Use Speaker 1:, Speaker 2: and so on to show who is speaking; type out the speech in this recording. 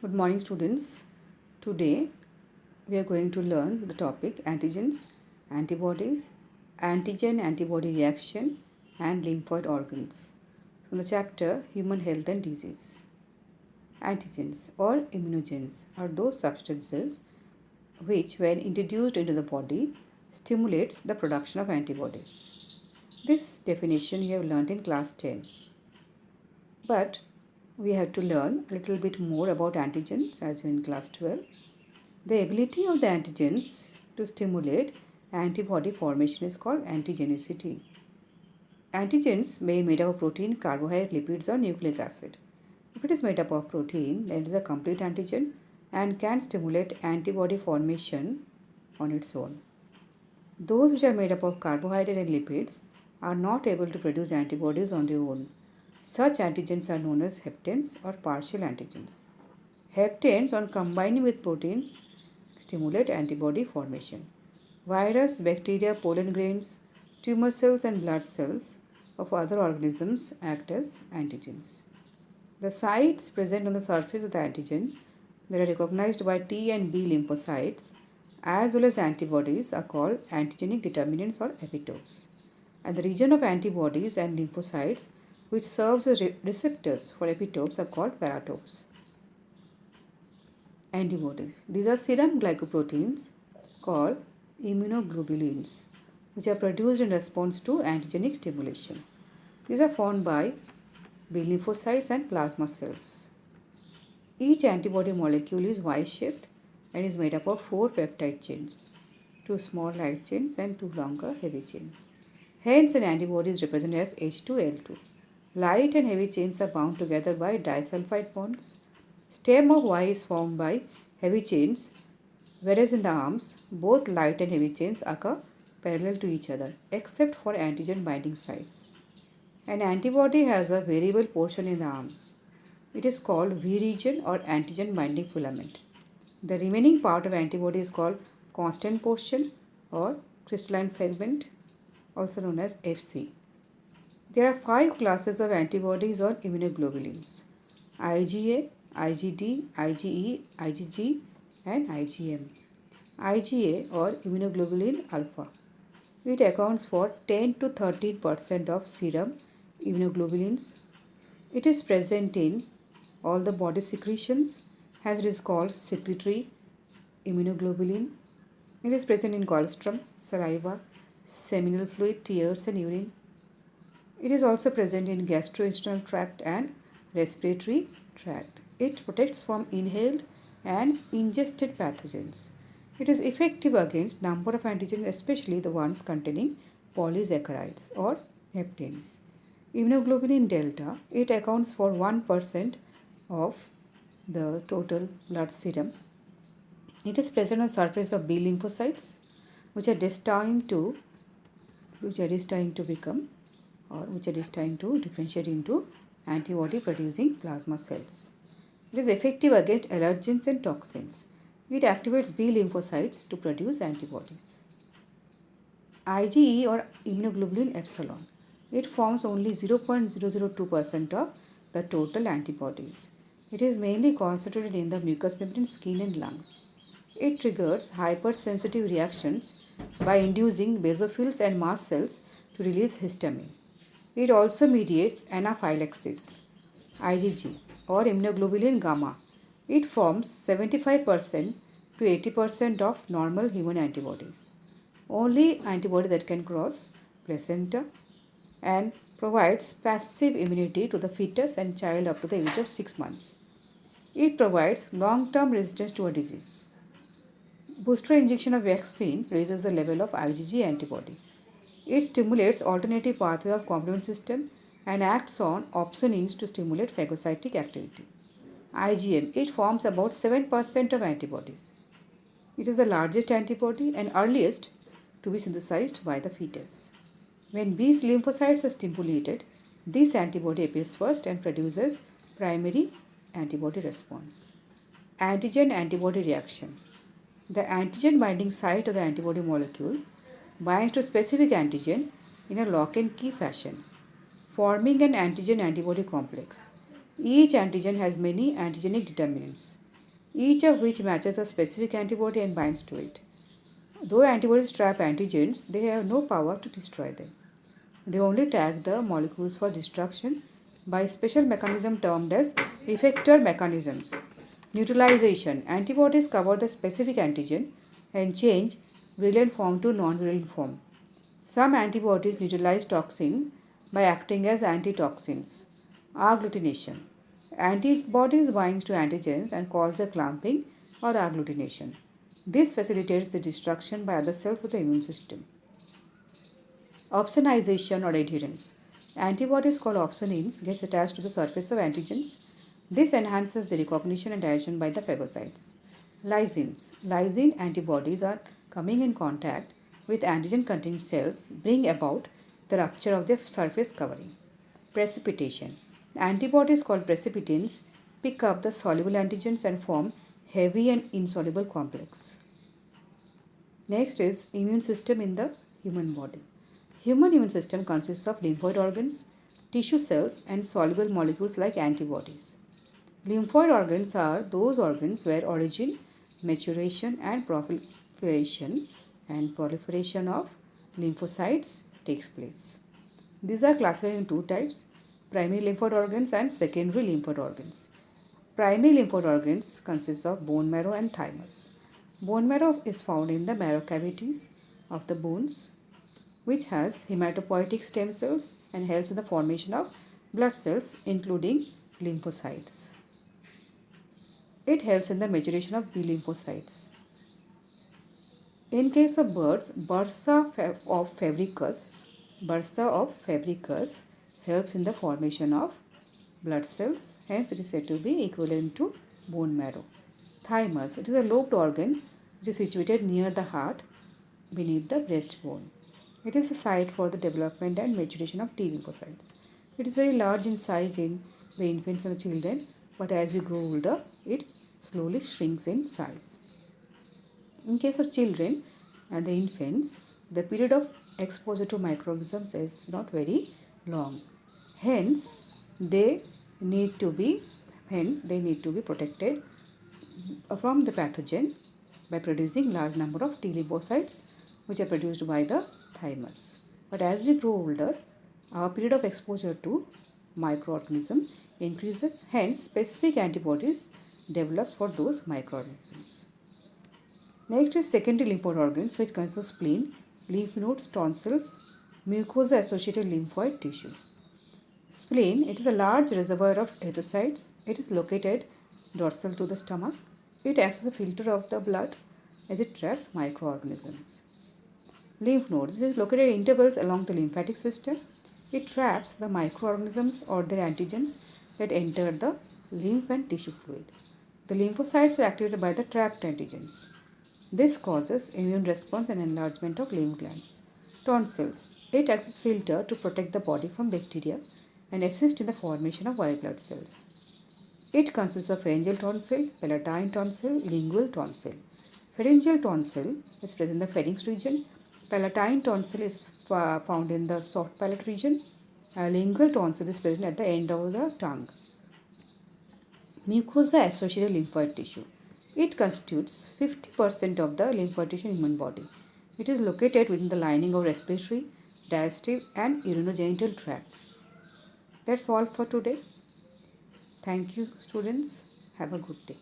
Speaker 1: Good morning, students. Today we are going to learn the topic antigens, antibodies, antigen antibody reaction, and lymphoid organs from the chapter Human Health and Disease. Antigens or immunogens are those substances which, when introduced into the body, stimulates the production of antibodies. This definition you have learned in class 10. But we have to learn a little bit more about antigens as you in class 12. The ability of the antigens to stimulate antibody formation is called antigenicity. Antigens may be made up of protein, carbohydrate, lipids, or nucleic acid. If it is made up of protein, then it is a complete antigen and can stimulate antibody formation on its own. Those which are made up of carbohydrate and lipids are not able to produce antibodies on their own. Such antigens are known as heptanes or partial antigens. Heptanes, on combining with proteins, stimulate antibody formation. Virus, bacteria, pollen grains, tumor cells, and blood cells of other organisms act as antigens. The sites present on the surface of the antigen that are recognized by T and B lymphocytes as well as antibodies are called antigenic determinants or epitopes. And the region of antibodies and lymphocytes which serves as receptors for epitopes are called paratopes. Antibodies. These are serum glycoproteins called immunoglobulins, which are produced in response to antigenic stimulation. These are formed by B lymphocytes and plasma cells. Each antibody molecule is Y-shaped and is made up of 4 peptide chains, 2 small light chains and 2 longer heavy chains. Hence, an antibody is represented as H2L2. Light and heavy chains are bound together by disulfide bonds. Stem of Y is formed by heavy chains, whereas in the arms, both light and heavy chains occur parallel to each other, except for antigen binding sites. An antibody has a variable portion in the arms. It is called V region or antigen binding filament. The remaining part of antibody is called constant portion or crystalline fragment, also known as FC. There are 5 classes of antibodies or immunoglobulins: IgA, IgD, IgE, IgG, and IgM. IgA or immunoglobulin alpha. It accounts for 10 to 13% of serum immunoglobulins. It is present in all the body secretions, as it is called secretory immunoglobulin. It is present in colostrum, saliva, seminal fluid, tears, and urine. It is also present in gastrointestinal tract and respiratory tract. It protects from inhaled and ingested pathogens. It is effective against number of antigens, especially the ones containing polysaccharides or heptanes. Immunoglobulin delta, it accounts for 1% of the total blood serum. It is present on the surface of B lymphocytes, which are destined to become or which are destined to differentiate into antibody producing plasma cells. It is effective against allergens and toxins. It activates B lymphocytes to produce antibodies. IgE or immunoglobulin epsilon. It forms only 0.002% of the total antibodies. It is mainly concentrated in the mucous membrane, skin, and lungs. It triggers hypersensitive reactions by inducing basophils and mast cells to release histamine. It also mediates anaphylaxis. IgG or immunoglobulin gamma. It forms 75% to 80% of normal human antibodies. Only antibody that can cross placenta and provides passive immunity to the fetus and child up to the age of 6 months. It provides long-term resistance to a disease. Booster injection of vaccine raises the level of IgG antibody. It stimulates alternative pathway of complement system and acts on opsonins to stimulate phagocytic activity. IgM, it forms about 7% of antibodies. It is the largest antibody and earliest to be synthesized by the fetus. When B lymphocytes are stimulated, this antibody appears first and produces primary antibody response. Antigen antibody reaction. The antigen binding site of the antibody molecules binds to specific antigen in a lock and key fashion, forming an antigen antibody complex. Each antigen has many antigenic determinants. each of which matches a specific antibody and binds to it. Though antibodies trap antigens, they have no power to destroy them. They only tag the molecules for destruction by a special mechanism termed as effector mechanisms. Neutralization. Antibodies cover the specific antigen and change virulent form to non-virulent form. Some antibodies neutralize toxin by acting as antitoxins. Agglutination. Antibodies bind to antigens and cause the clumping or agglutination. This facilitates the destruction by other cells of the immune system. Opsonization or adherence. Antibodies called opsonins gets attached to the surface of antigens. This enhances the recognition and digestion by the phagocytes. Lysins. Lysine antibodies are coming in contact with antigen-containing cells bring about the rupture of the surface covering. Precipitation. Antibodies called precipitins pick up the soluble antigens and form heavy and insoluble complex. Next is immune system in the human body. Human immune system consists of lymphoid organs, tissue cells and soluble molecules like antibodies. Lymphoid organs are those organs where origin, maturation and proliferation of lymphocytes takes place. These are classified in two types, primary lymphoid organs and secondary lymphoid organs. Primary lymphoid organs consist of bone marrow and thymus. Bone marrow is found in the marrow cavities of the bones, which has hematopoietic stem cells and helps in the formation of blood cells including lymphocytes. It helps in the maturation of B lymphocytes. In case of birds, bursa of fabricus helps in the formation of blood cells, hence it is said to be equivalent to bone marrow. Thymus, it is a lobed organ which is situated near the heart beneath the breastbone. It is the site for the development and maturation of T lymphocytes. It is very large in size in the infants and the children, but as we grow older, it slowly shrinks in size. In case of children and the infants, the period of exposure to microorganisms is not very long. Hence, they need to be protected from the pathogen by producing large number of T lymphocytes which are produced by the thymus. But as we grow older, our period of exposure to microorganism increases, hence specific antibodies develops for those microorganisms. Next is secondary lymphoid organs which consist of spleen, lymph nodes, tonsils, mucosa associated lymphoid tissue. Spleen, it is a large reservoir of erythrocytes. It is located dorsal to the stomach. It acts as a filter of the blood as it traps microorganisms. Lymph nodes, it is located at intervals along the lymphatic system. It traps the microorganisms or their antigens that enter the lymph and tissue fluid. The lymphocytes are activated by the trapped antigens. This causes immune response and enlargement of lymph glands. Tonsils. It acts as filter to protect the body from bacteria and assist in the formation of white blood cells. It consists of pharyngeal tonsil, palatine tonsil, lingual tonsil. Pharyngeal tonsil is present in the pharynx region. Palatine tonsil is found in the soft palate region. Lingual tonsil is present at the end of the tongue. Mucosa associated lymphoid tissue. It constitutes 50% of the lymphoid tissue in human body. It is located within the lining of respiratory, digestive and urinogenital tracts. That's all for today. Thank you students. Have a good day.